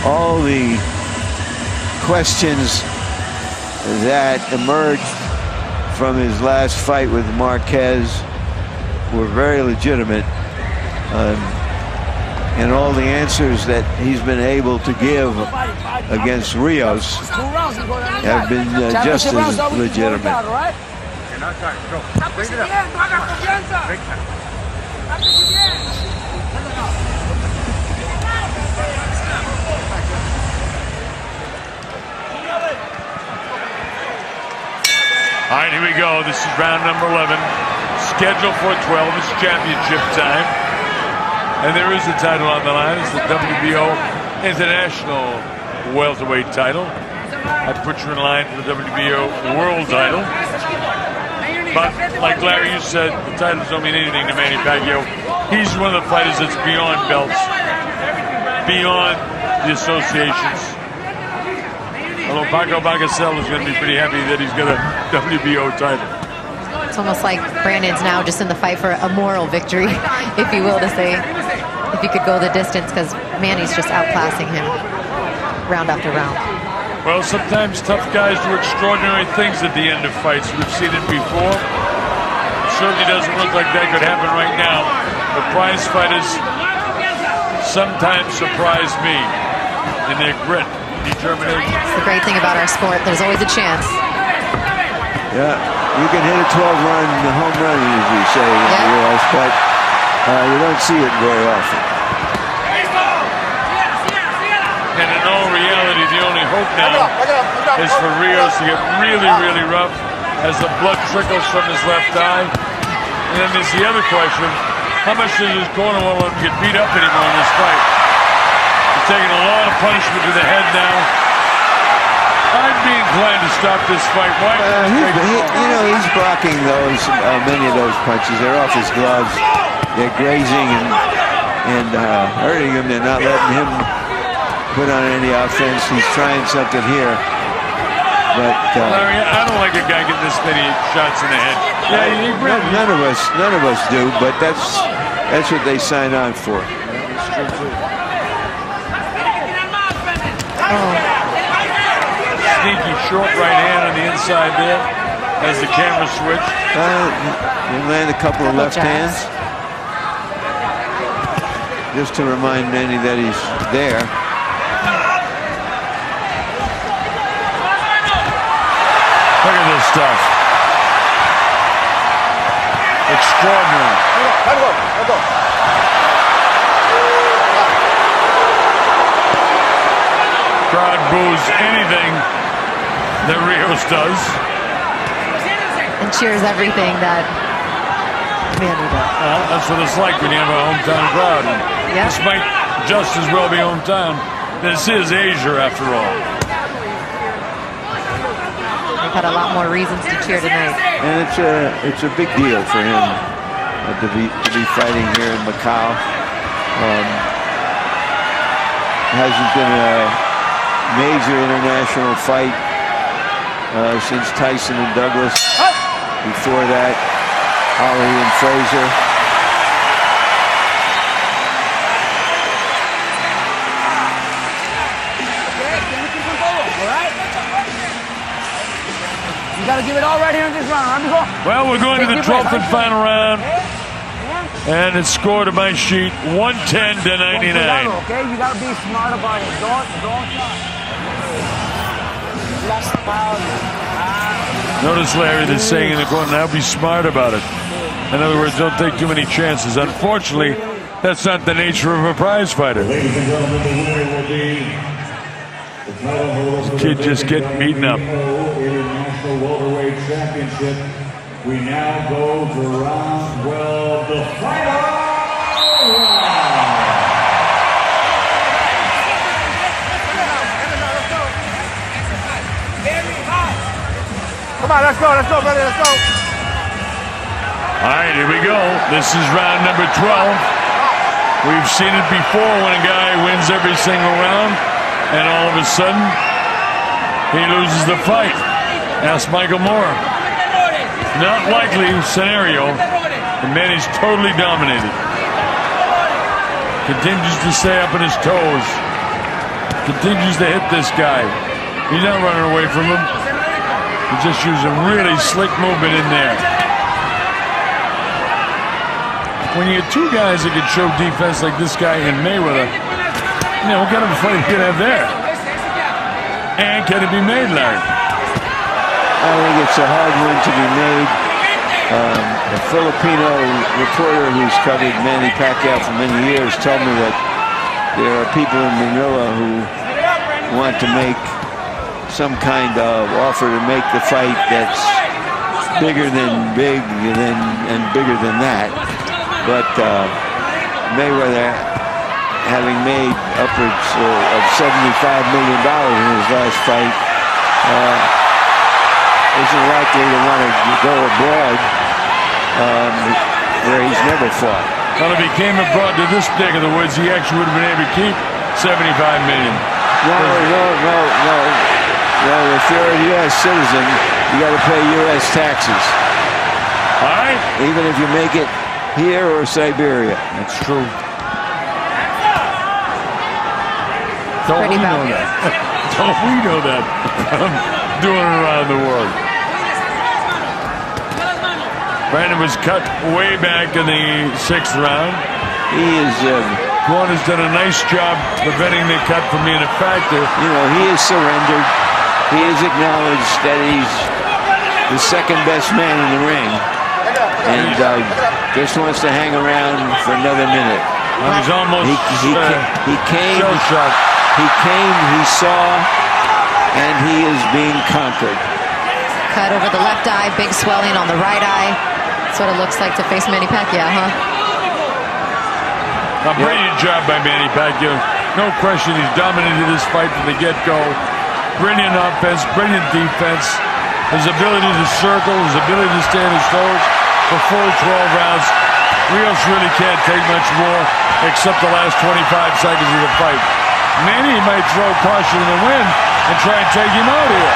all the questions that emerged from his last fight with Marquez were very legitimate. And all the answers that he's been able to give against Rios have been just as legitimate. All right, here we go. This is round number 11. Scheduled for 12. It's championship time. And there is a title on the line. It's the WBO International Welterweight title. I put you in line for the WBO World title. But like Larry, you said, the titles don't mean anything to Manny Pacquiao. He's one of the fighters that's beyond belts, beyond the associations. Although Paco Bagacel is going to be pretty happy that he's got a WBO title. It's almost like Brandon's now just in the fight for a moral victory, if you will, to say, if you could go the distance, because Manny's just outclassing him round after round. Well, sometimes tough guys do extraordinary things at the end of fights. We've seen it before. It certainly doesn't look like that could happen right now. The prize fighters sometimes surprise me in their grit. Determination. It's the great thing about our sport. There's always a chance. Yeah, you can hit a 12-run home run, as we say in the U.S., but you don't see it very often. And in all reality, the only hope now is for Rios to get really, really rough as the blood trickles from his left eye. And then there's the other question: how much does his corner won't let him get beat up anymore in this fight? Taking a lot of punishment to the head now. I'd be inclined to stop this fight. Why? He's blocking those, many of those punches. They're off his gloves. They're grazing and hurting him. They're not letting him put on any offense. He's trying something here. But Larry, I don't like a guy getting this many shots in the head. Yeah, none of us do. But that's what they sign on for. Sneaky short right hand on the inside there as the camera switched. They land a couple of left hands. Just to remind Manny that he's there. Look at this stuff. Extraordinary. Let's go. Crowd boos anything that Rios does. And cheers everything that Manny does. That's what it's like when you have a hometown crowd. Yep. This might just as well be hometown. This is Asia, after all. They've had a lot more reasons to cheer tonight. And it's a big deal for him to be fighting here in Macau. Hasn't been a major international fight since Tyson and Douglas. Before that, Ali and Frazier. You gotta give it all right here in this round. Well, we're going to the 12th and final round. And it's scored on my sheet 110 to 99. Okay, you gotta be smart about it. Don't. Notice Larry that's saying in the corner, now be smart about it. In other words, don't take too many chances. Unfortunately, that's not the nature of a prize fighter. Ladies and gentlemen, the winner will be the title holder. This kid just getting beaten up. International Welterweight Championship. We now go to round 12, the final round. Come on, let's go, brother, let's go. All right, here we go. This is round number 12. We've seen it before when a guy wins every single round, and all of a sudden, he loses the fight. Ask Michael Moore. Not likely scenario. And Manny's totally dominated. Continues to stay up on his toes. continues to hit this guy. He's not running away from him. He's just using really slick movement in there. When you get two guys that can show defense like this guy and Mayweather, you know, what kind of a fight you can have there? And can it be made, Larry? I think it's a hard one to be made. A Filipino reporter who's covered Manny Pacquiao for many years told me that there are people in Manila who want to make some kind of offer to make the fight that's bigger than big and bigger than that. But Mayweather, having made upwards of $75 million in his last fight, isn't likely to want to go abroad where he's never fought. Well, if he came abroad to this neck of the woods, he actually would have been able to keep $75 million. No. If you're a U.S. citizen, you got to pay U.S. taxes. All right. Even if you make it here or Siberia. That's true. Don't we know that? Don't we know that? I'm doing it around the world. Brandon was cut way back in the 6th round. He is. Quan has done a nice job preventing the cut from being a factor. You know, he has surrendered. He has acknowledged that he's the second best man in the ring, and just wants to hang around for another minute. Well, he's almost he came. shell-shocked. He came. He saw, and he is being conquered. Cut over the left eye, big swelling on the right eye. That's what it looks like to face Manny Pacquiao, huh? A brilliant job by Manny Pacquiao. No question, he's dominated this fight from the get-go. Brilliant offense, brilliant defense. His ability to circle, his ability to stay on his toes for full 12 rounds. Rios really can't take much more except the last 25 seconds of the fight. Manny might throw caution in the wind and try and take him out here.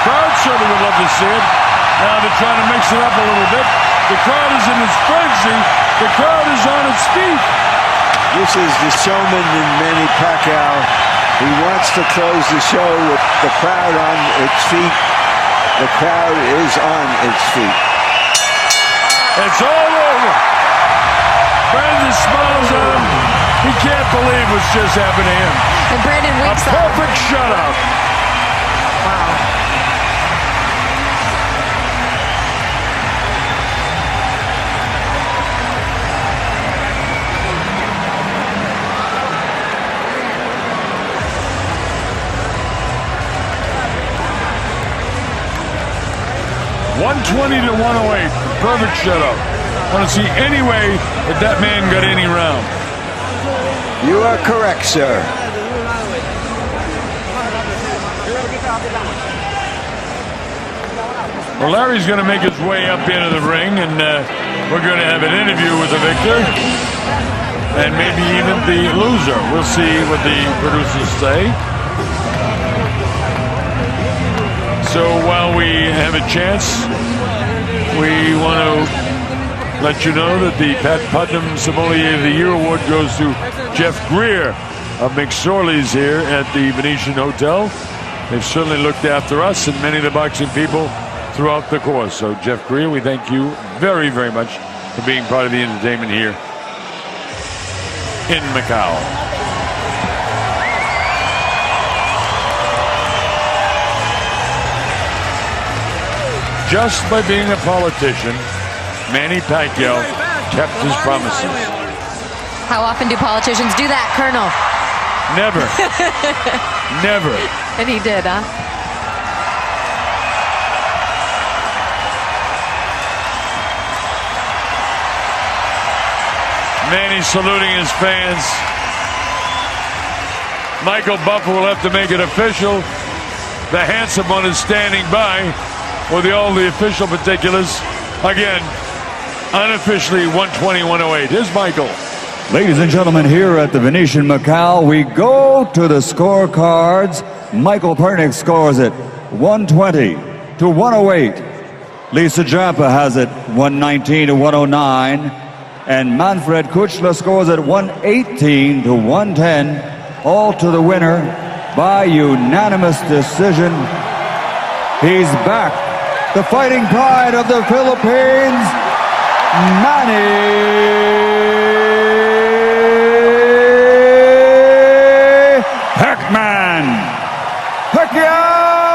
Crowd certainly would love to see it. Now they're trying to mix it up a little bit. The crowd is in its frenzy. The crowd is on its feet. This is the showman in Manny Pacquiao. He wants to close the show with the crowd on its feet. The crowd is on its feet. It's all over. Brandon smiles at him. He can't believe what's just happened to him. And Brandon winks A perfect shutout. Wow. $120 to 108. Perfect shutout. I want to see any way that man got any round. You are correct, sir. Well, Larry's going to make his way up into the ring, and we're going to have an interview with the victor and maybe even the loser. We'll see what the producers say. So while we have a chance, we want to let you know that the Pat Putnam Sommelier of the Year award goes to Jeff Greer of McSorley's here at the Venetian Hotel. They've certainly looked after us and many of the boxing people throughout the course. So Jeff Greer, we thank you very, very much for being part of the entertainment here in Macau. Just by being a politician, Manny Pacquiao kept his promises. How often do politicians do that, Colonel? Never. Never. And he did, huh? Manny saluting his fans. Michael Buffer will have to make it official. The handsome one is standing by with all the official particulars. Again, unofficially 120-108. Here's Michael. Ladies and gentlemen, here at the Venetian Macau, we go to the scorecards. Michael Pernick scores it 120 to 108. Lisa Jampa has it 119 to 109. And Manfred Kuchla scores it 118 to 110. All to the winner, by unanimous decision. He's back, the fighting pride of the Philippines, Manny Pacquiao!